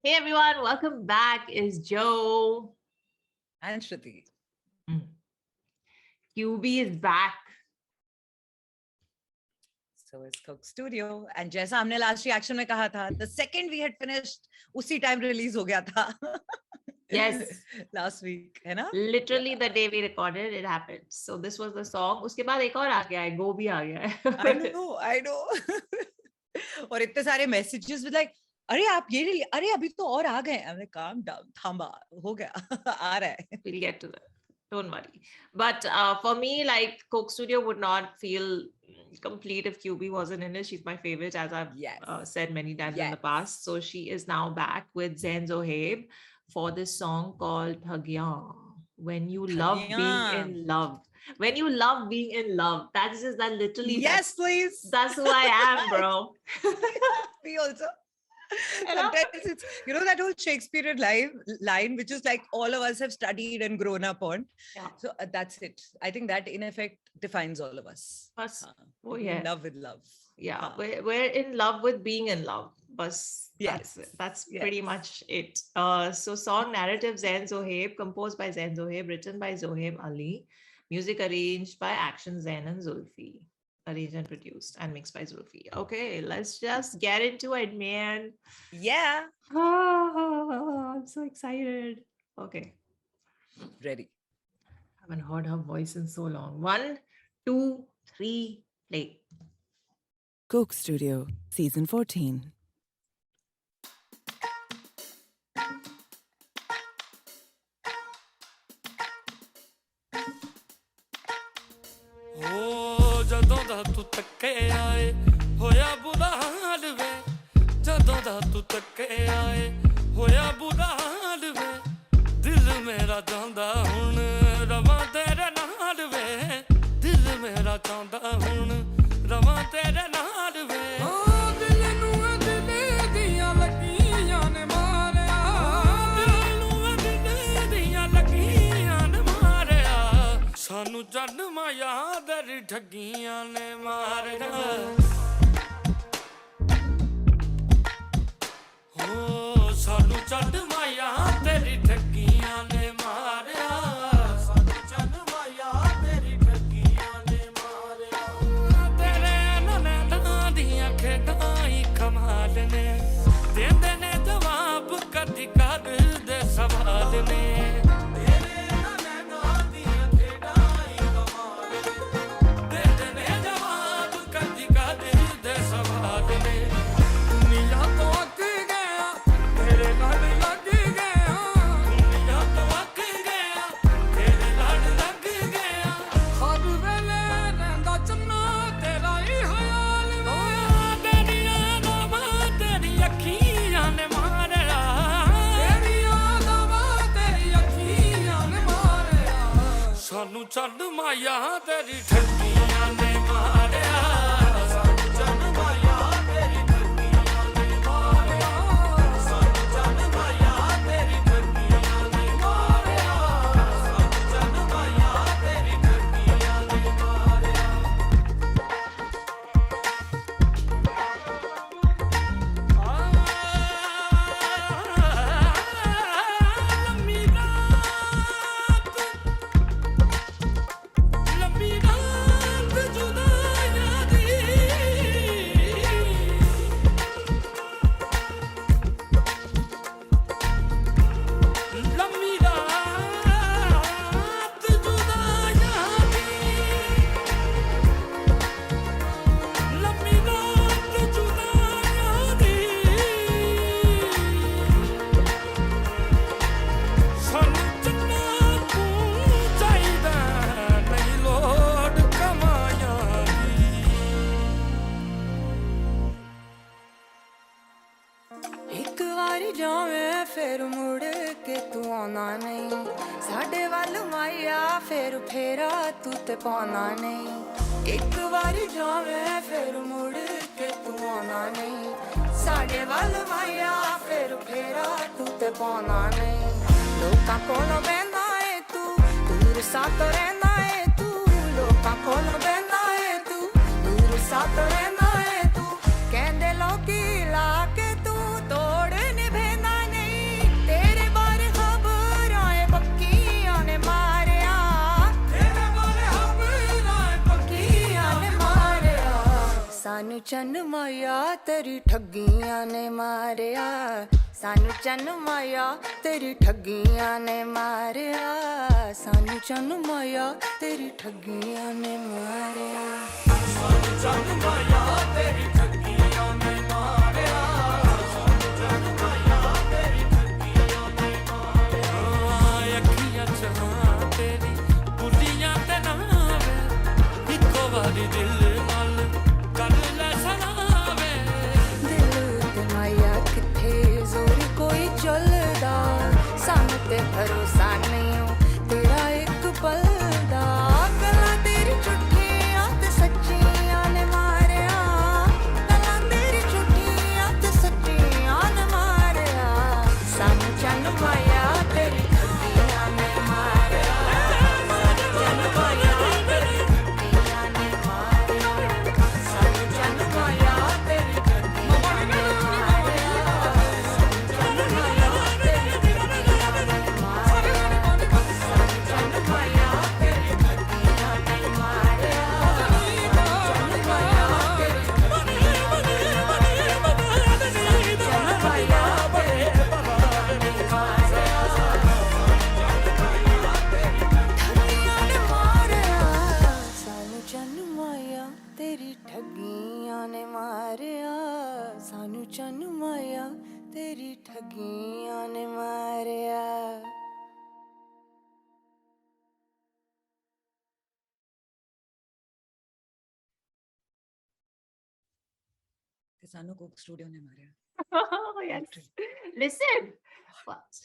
Hey everyone, welcome back. It's Joe. And Shruti. QB is back. So is Coke Studio. And जैसा हमने last reaction में कहा था, the second we had finished, उसी time release हो गया था. Yes. Last week, है ना? Literally the day we recorded, it happened. So this was the song. उसके बाद एक और आ गया है, Go भी आ गया है. I know. और इतने सारे messages with like, अरे आप ये ले, अरे अभी तो और आ गए. I'm like, calm down, थांबा, हो गया, आ रहा है. We'll get to that. Don't worry. But for me, like Coke Studio would not feel complete if QB wasn't in it. She's my favorite, as I've said many times in the past. So she is now back with Zain Zohaib for this song called Thagyan. When you love being in love. When you love being in love. That is just that literally. Yes, please. That's who I am, bro. Me also. Sometimes it's, you know, that whole Shakespearean line, which is like all of us have studied and grown up on. Yeah. So that's it. I think that in effect defines all of us. Oh yeah. In love with love. Yeah. We're in love with being in love. That's pretty much it. So song narrative Zain Zohaib, composed by Zain Zohaib, written by Zohaib Ali, music arranged by Action Zain and Xulfi. Arranged and produced and mixed by Xulfi. Okay, let's just get into it, man. Yeah. I'm so excited. Okay. Ready. I haven't heard her voice in so long. 1, 2, 3, play. Coke Studio, Season 14. ਜਦੋਂ ਦਾ ਤੂੰ ਤੱਕੇ ਆਏ ਹੋਇਆ ਬੁਰਾ ਹਾਲ ਵੇ ਜਦੋਂ ਦਾ ਤੂੰ ਤੱਕੇ ਆਏ ਹੋਇਆ ਬੁਰਾ ਹਾਲ ਵੇ ਦਿਲ ਮੇਰਾ ਚਾਹੁੰਦਾ ਹੁਣ ਰਵਾਂ ਤੇਰੇ ਨਾਲ ਵੇ ਦਿਲ ਮੇਰਾ ਚਾਹੁੰਦਾ ਹੁਣ ਰਵਾਂ ਤੇਰੇ ਨਾਲ ਵੇ ਦਿਲ ਨੂੰ ਦਿਲ ਦੀਆਂ ਲੱਗੀਆਂ ਨੇ ਮਾਰਿਆ ਦਿਲ ਨੂੰ ਦਿਲ ਦੀਆਂ ਲੱਗੀਆਂ ਨੇ ਮਾਰਿਆ ਸਾਨੂੰ ਜਨਮ ਯਾਦ ਠੱਗੀਆਂ ਨੇ ਮਾਰਿਆ ਹੋ ਸਾਨੂੰ ਛੱਡ ਮਾਇਆ ਤੇਰੀ ਠੱਗੀਆਂ ਨੇ ਮਾਰਿਆ ਸਾਨੂੰ ਛੱਡ ਮਾਇਆ ਤੇਰੀ ਠੱਗੀਆਂ ਨੇ ਮਾਰਿਆ ਤੇਰੇ ਨੈਣਾਂ ਦੀਆਂ ਖੇਡਾਂ ਹੀ ਕਮਾਲ ਨੇ ਦਿੰਦੇ ਨੇ ਜਵਾਬ ਕਦੀ ਕਰਦੇ ਸਵਾਲ ਨੇ ਛੱਡ ਮਾਇਆ ਤੇਰੀ ਠੱਗੀਆਂ ਨੇ ਮਾਰਿਆ ਸਾਨੂੰ ਛੱਡ ਮਾਇਆ ਤੇਰੀ ਠੱਗੀਆਂ ਨੇ ਮਾਰਿਆ ਸਾਨੂੰ ਛੱਡ ਮਾਇਆ ਤੇਰੀ ਠੱਗੀਆਂ ਨੇ ਮਾਰਿਆ ਸਾਨੂੰ ਛੱਡ ਮਾਇਆ ਤੇਰੀ ਠੱਗੀਆਂ ਨੇ ਮਾਰਿਆ ਪਾਉਣਾ ਨਹੀਂ ਇੱਕ ਵਾਰੀ ਜਾਵੇਂ ਫਿਰ ਮੁੜ ਕੇ ਤੂੰ ਆਉਣਾ ਨਹੀਂ ਸਾਡੇ ਵੱਲ ਮਾਇਆ ਫਿਰ ਫੇਰਾ ਤੂੰ ਤੇ ਪਾਉਣਾ ਨਹੀਂ ਲੋਕਾਂ ਕੋਲੋਂ ਬਹਿੰਦਾ ਏ ਤੂੰ ਦੂਰ ਸਾਥ ਰਹਿੰਦਾ ਏ ਤੂੰ ਲੋਕਾਂ ਕੋਲੋਂ ਬਹਿੰਦਾ ਏ ਤੂੰ ਦੂਰ ਸਾਥ ਰਹਿੰਦਾ ਏ ਤੂੰ ਕਹਿੰਦੇ ਲੋਕੀ ਲਾ ਕੇ ਤੂੰ ਤੋੜ ਨਿਭੇਂਦਾ सानू चन्न माया तेरी ठगियां ने मारिया सानू चन्न माया तेरी ठगियां ने मारिया सानू चन्न माया तेरी ठगियां ने मारिया सानू चन्न माया तेरी ठगियां ने मारिया सानू चन्न माया तेरी ठगियां ने मारिया अखियां चहा तेरी बुलियां ते नावे इको वारी दिल नाल कर ले सलावे दिल ते माया किथे जोर कोई चलदा सानू ते भरोसा नहीं तेरा एक पल दा गल्लां तेरी झूठियां ते सच्चियां ने मारिया गल्लां तेरी झूठियां ते सच्चियां ने मारिया सानू चन्न माया तेरी ठगियां ने मारिया सानू चन्न माया तेरी ठगियां ने मारिया सानू चन्न माया तेरी ठगियां ने मारिया सानू चन्न माया तेरी ठगियां ने मारिया सानू चन्न माया तेरी ठगियां ने मारिया सानू चन्न माया तेरी ठगियां ने मारिया सानू चन्न माया तेरी ठगियां ने मारिया सानू चन्न माया तेरी ठगियां ने मारिया सानू चन्न माया तेरी ठगियां ने मारिया सानू कोक स्टूडियो ने Maria. Oh, yes. Listen. What?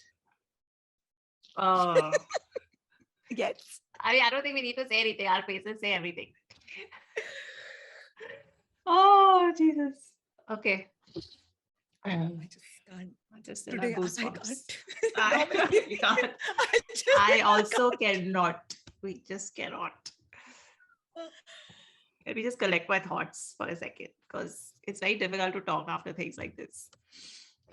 Oh. Yes. I don't think we need to say anything. Our faces say everything. Oh, Jesus. Okay. I just can't. I just Today, I goosebumps. can't. You can't. I also cannot. We just cannot. Let me just collect my thoughts for a second because it's very difficult to talk after things like this.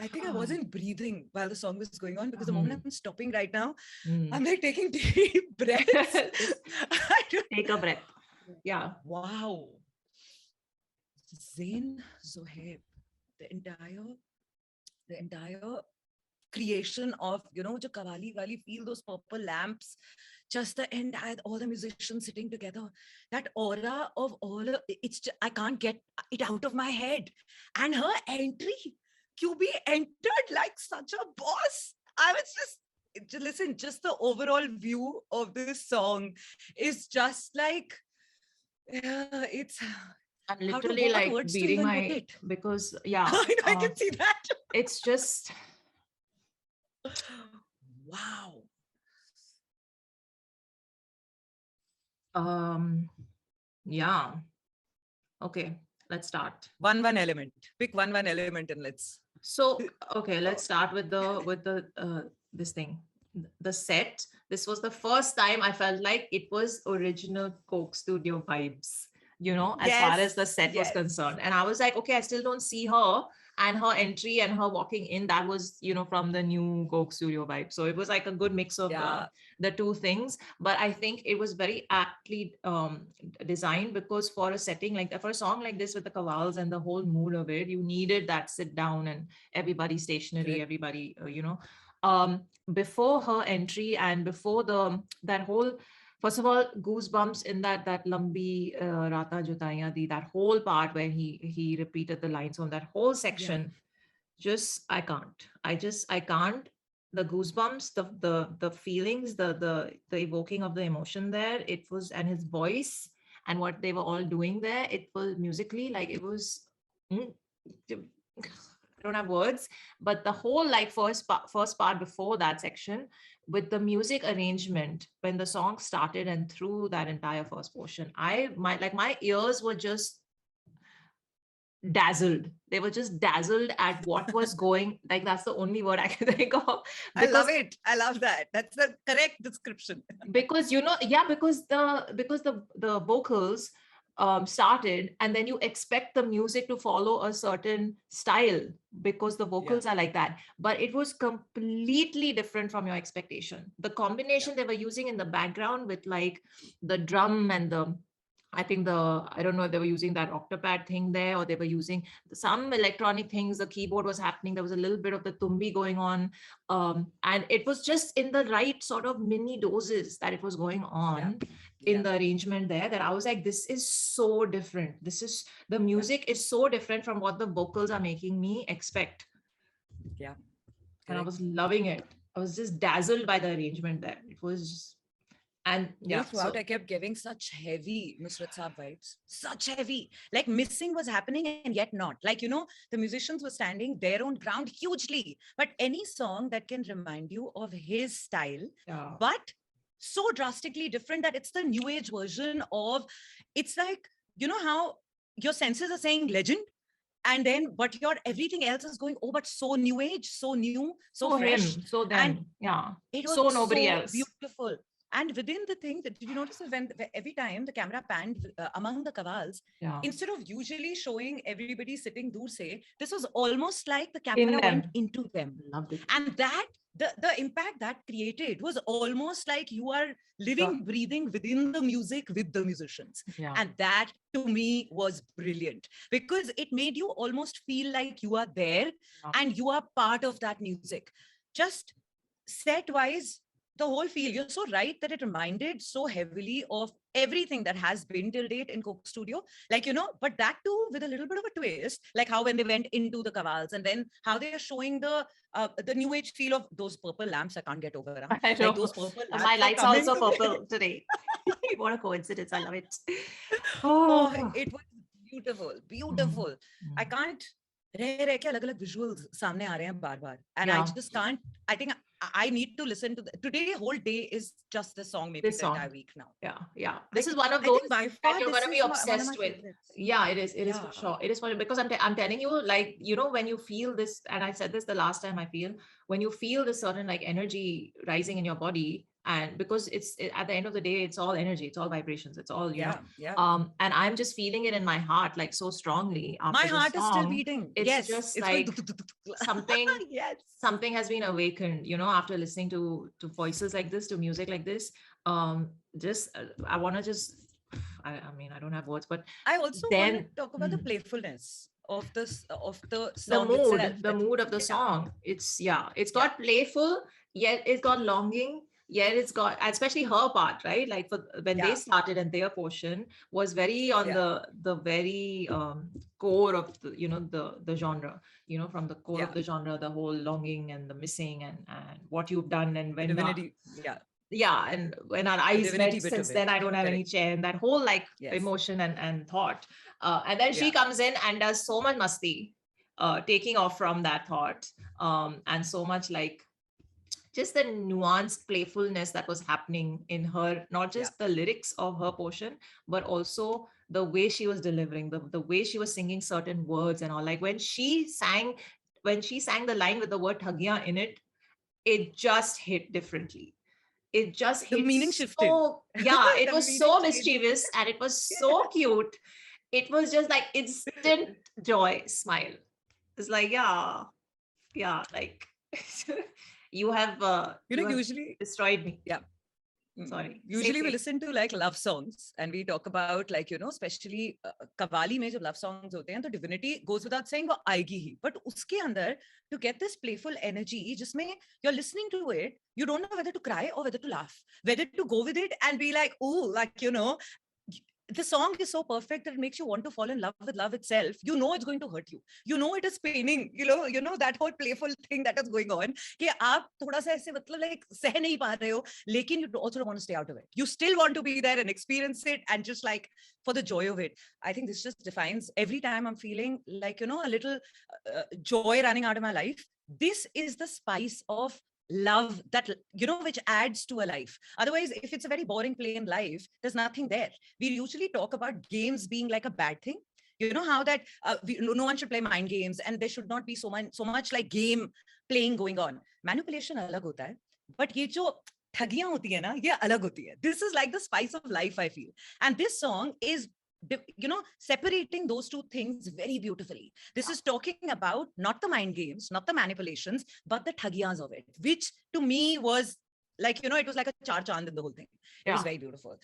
I think I wasn't breathing while the song was going on because the moment I'm stopping right now, Mm. I'm like taking deep breaths. I don't- Take a breath. Yeah. Wow. Zain Zohaib, the entire creation of, jo Kawali Wali feel, those purple lamps, just the end, all the musicians sitting together, that aura of all, I can't get it out of my head. And her entry, QB entered like such a boss. I was just listen, just the overall view of this song is just like, it's... I'm How to- literally what like words to beating even put my, it? because yeah, I can see that. it's just, Wow. yeah. Okay, let's start. One element. Pick one element and let's. So, okay, let's start with the this thing. The set. This was the first time I felt like it was original Coke Studio vibes, as far as the set was concerned. And I was like, okay, I still don't see her, and her entry and her walking in, that was, from the new Coke Studio vibe. So it was like a good mix of the two things. But I think it was very aptly designed, because for a setting like, for a song like this with the kawals and the whole mood of it, you needed that sit down and everybody stationary, everybody, before her entry and before that whole, first of all, goosebumps in that lambi rata jutaiyan di, that whole part where he repeated the lines on that whole section. Just I can't. The goosebumps, the feelings, the evoking of the emotion there, it was, and his voice and what they were all doing there, it was musically like, it was I don't have words, but the whole like first part before that section with the music arrangement, when the song started and through that entire first portion, my ears were just dazzled. They were just dazzled at what was going, like that's the only word I can think of. I love it. I love that. That's the correct description. Because because the vocals started, and then you expect the music to follow a certain style because the vocals are like that, but it was completely different from your expectation. The combination they were using in the background with like the drum and the I think I don't know if they were using that octopad thing there, or they were using some electronic things. The keyboard was happening. There was a little bit of the tumbi going on. And it was just in the right sort of mini doses that it was going on in the arrangement there, that I was like, this is so different. The music is so different from what the vocals are making me expect. Yeah. And I was loving it. I was just dazzled by the arrangement there. It was just, and throughout I kept giving such heavy Nusrat Saab vibes, such heavy, like missing was happening and yet not. Like, the musicians were standing their own ground hugely, but any song that can remind you of his style, but so drastically different that it's the new age version of, it's like, how your senses are saying legend, and then but everything else is going, oh, but so new age, so new, so fresh, so then and it was so nobody else, beautiful. And within the thing, did you notice when every time the camera panned among the kavals, instead of usually showing everybody sitting dur se, this was almost like the camera went into them. Loved it. And that the impact that created was almost like you are living, breathing within the music with the musicians. And that to me was brilliant, because it made you almost feel like you are there and you are part of that music. Just set wise, the whole feel, you're so right that it reminded so heavily of everything that has been till date in Coke Studio, like, but that too with a little bit of a twist, like how when they went into the kavals, and then how they are showing the new age feel of those purple lamps. I can't get over it. I know. Like those purple lamps. My lights are also purple today. What a coincidence. I love it. Oh, it was beautiful, beautiful. I can't रह के अलग-अलग visuals सामने आ रहे हैं बार-बार, and I just can't. I think I need to listen to today. Whole day is just this song, maybe the entire week now. Yeah. This is one of those that you're going to be obsessed with. Yeah, it is for sure. It is for sure, because I'm telling you, like, when you feel this, and I said this the last time, I feel when you feel this certain like energy rising in your body, and because it's at the end of the day, it's all energy, it's all vibrations, it's all and I'm just feeling it in my heart, like so strongly. My heart is still beating. It's just it's like something something has been awakened, after listening to voices like this, to music like this. I want to just I mean, I don't have words, but I also want to talk about the playfulness of the song, the mood of the song. It's got playful, yet it's got longing. Yeah, it's got, especially her part, right? Like when they started, and their portion was very on the very core of the genre, from the core of the genre, the whole longing and the missing and what you've done, and when divinity, and when our eyes met, since then I don't have any chair, and that whole like emotion and thought, and then she comes in and does so much masti, taking off from that thought, and so much like just the nuanced playfulness that was happening in her, not just the lyrics of her portion, but also the way she was delivering, the way she was singing certain words and all. Like when she sang the line with the word Thagyan in it, it just hit differently. It just hit, the meaning shifted. It was so mischievous and it was so cute. It was just like instant joy, smile. It's like, like you have usually destroyed me. Sorry. Usually we listen to like love songs and we talk about like, especially Qawwali mein jab love songs hote hain, to divinity goes without saying wo aayegi hi. But uske andar, to get this playful energy, jisme you're listening to it, you don't know whether to cry or whether to laugh, whether to go with it and be like, oh, like, the song is so perfect that it makes you want to fall in love with love itself. It's going to hurt you. It is paining. That whole playful thing that is going on. Ki aap thoda sa aise matlab like seh nahi pa rahe ho, lekin you also don't want to stay out of it. You still want to be there and experience it, and just like for the joy of it. I think this just defines every time I'm feeling like, a little joy running out of my life. This is the spice of love that, which adds to a life. Otherwise, if it's a very boring plain life, there's nothing there. We usually talk about games being like a bad thing. How that no one should play mind games, and there should not be so much like game playing going on. Manipulation alag hota hai, but ye jo thagiyan hoti hai na, ye alag hoti hai. This is like the spice of life, I feel. And this song is, separating those two things very beautifully. This is talking about not the mind games, not the manipulations, but the thagiyas of it, which to me was like, it was like a char chand in the whole thing. It was very beautiful.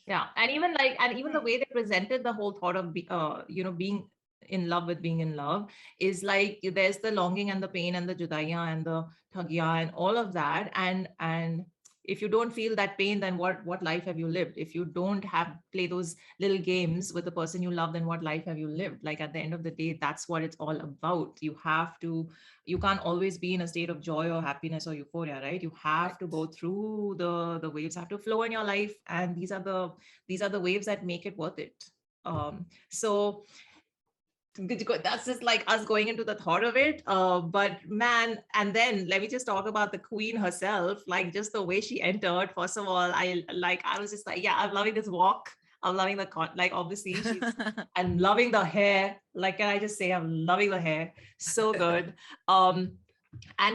Yeah, and even the way they presented the whole thought of being in love with being in love is like there's the longing and the pain and the judaiya and the thagya and all of that, and if you don't feel that pain, then what life have you lived? If you don't have play those little games with the person you love, then what life have you lived? Like at the end of the day, that's what it's all about. You can't always be in a state of joy or happiness or euphoria, right? You have to go through the waves, have to flow in your life, and these are the waves that make it worth it. So that's just like us going into the thought of it. But man, and then let me just talk about the queen herself, like just the way she entered. First of all, I was just like, yeah, I'm loving this walk. I'm loving like obviously I'm loving the hair. Like, can I just say I'm loving the hair? So good. And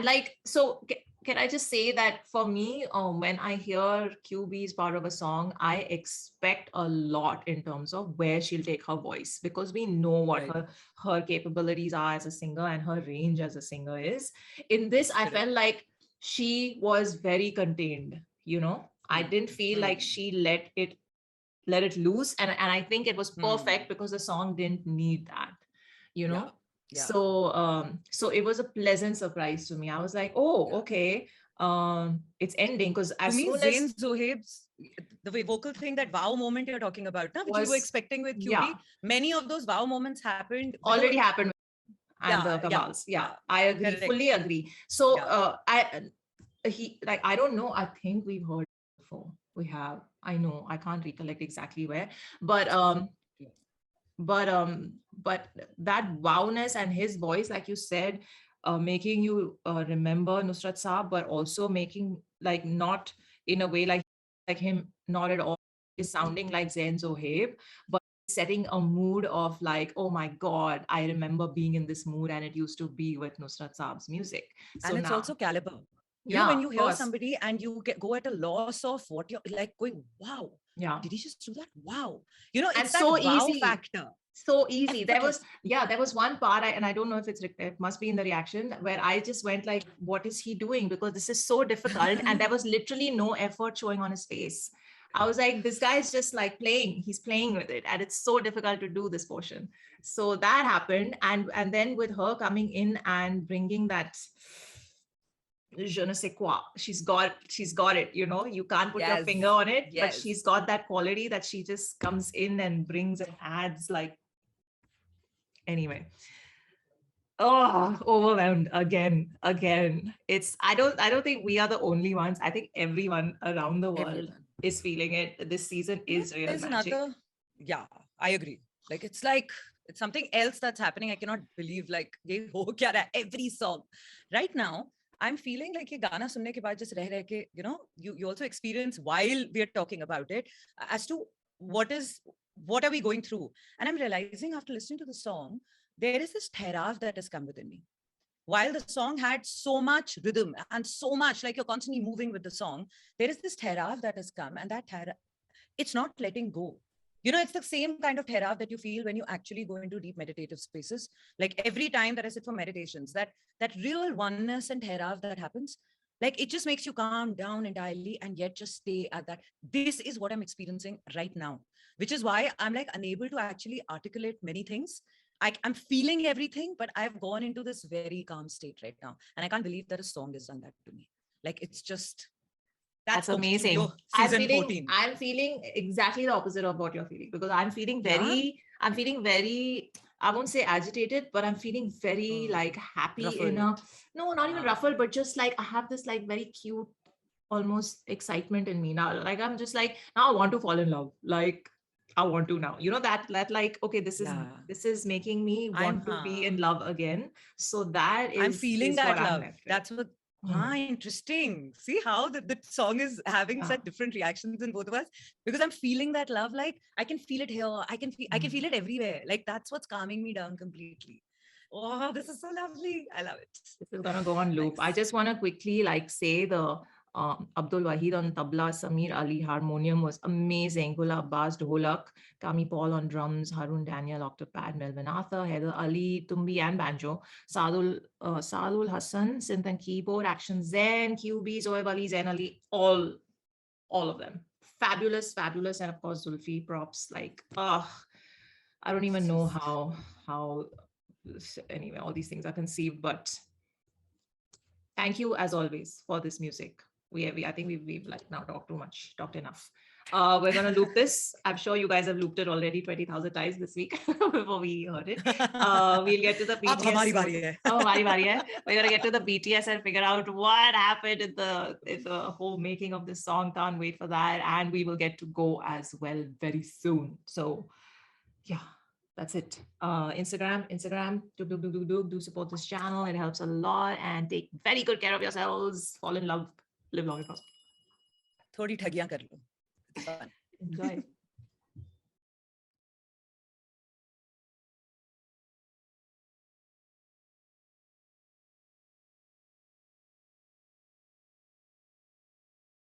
like, so can I just say that for me, when I hear QB is part of a song, I expect a lot in terms of where she'll take her voice, because we know what her capabilities are as a singer and her range as a singer is. In this, I felt like she was very contained, I didn't feel like she let it loose. And I think it was perfect because the song didn't need that, Yeah. So it was a pleasant surprise to me. I was like, oh, okay, it's ending, because as to me, soon Zain as Zohaib's the vocal thing, that wow moment you're talking about, which you were was expecting with QB, yeah, many of those wow moments happened already happened and the yeah, Kabals. Yeah, I agree, correct. fully agree. So I don't know. I think we've heard it before. We have. I know. I can't recollect exactly where, but but that wowness and his voice, like you said, making you remember Nusrat Saab, but also making like not in a way like him, not at all, is sounding like Zain Zohaib, but setting a mood of like, oh my God, I remember being in this mood, and it used to be with Nusrat Saab's music. So and it's now, also caliber. You yeah, know, when you of hear course. somebody and you go at a loss of what you're like going, wow, Yeah, did he just do that? Wow. You know, and it's that so wow easy. factor. So easy. There was one part, and I don't know if it must be in the reaction, where I just went like, what is he doing? Because this is so difficult. And there was literally no effort showing on his face. I was like, this guy is just like playing. He's playing with it. And it's so difficult to do this portion. So that happened. And then with her coming in and bringing that je ne sais quoi, she's got it, you can't put your finger on it, but she's got that quality that she just comes in and brings and adds, like, anyway. Oh, overwhelmed again. It's I don't think we are the only ones. I think everyone around the world is feeling it. This season is real magic. Yeah, I agree. Like it's something else that's happening. I cannot believe, like, ye ho kya raha hai, every song right now. I'm feeling like ye gana sunne ke baad just reh ke, you also experience while we are talking about it as to what are we going through. And I'm realizing after listening to the song, there is this therav that has come within me. While the song had so much rhythm and so much, like, you're constantly moving with the song, there is this therav that has come, and that therav, it's not letting go. It's the same kind of therav that you feel when you actually go into deep meditative spaces. Like every time that I sit for meditations, that real oneness and therav that happens, like it just makes you calm down entirely and yet just stay at that. This is what I'm experiencing right now, which is why I'm like unable to actually articulate many things. I'm feeling everything, but I've gone into this very calm state right now. And I can't believe that a song has done that to me. Like, it's just, that's amazing. Season 14. I'm feeling exactly the opposite of what you're feeling, because I'm feeling very, I won't say agitated, but I'm feeling very like happy ruffled. No, not even ruffled, but just like I have this like very cute, almost excitement in me now. Like I'm just like, now I want to fall in love. Like I want to now, that like, okay, this is making me want to be in love again. So that is, I'm feeling that love. That's what, interesting. See how the song is having such different reactions in both of us, because I'm feeling that love. Like I can feel it here. I can feel it everywhere. Like that's what's calming me down completely. Oh, this is so lovely. I love it. This is gonna go on loop. Nice. I just want to quickly like say the Abdul Wahid on tabla, Samir Ali harmonium was amazing. Gula Abbas dholak, Kami Paul on drums, Harun Daniel octopad, Melvin Arthur, Heather Ali tumbi and banjo, Sadul Hassan synth and keyboard, Action Zen, QB, Zohaib Ali, Zain Ali, all of them fabulous, fabulous. And of course, Xulfi, props. Like, I don't even know how anyway, all these things are conceived, but thank you as always for this music. I think we've like now talked enough. We're gonna loop this. I'm sure you guys have looped it already 20,000 times this week before we heard it. We'll get to the BTS. We're gonna get to the BTS and figure out what happened in the whole making of this song. Can't wait for that, and we will get to go as well very soon. So, yeah. That's it. Instagram, do support this channel. It helps a lot, and take very good care of yourselves. Fall in love, live long and prosper. Thodi thagyan kar lo. It's fun. Enjoy.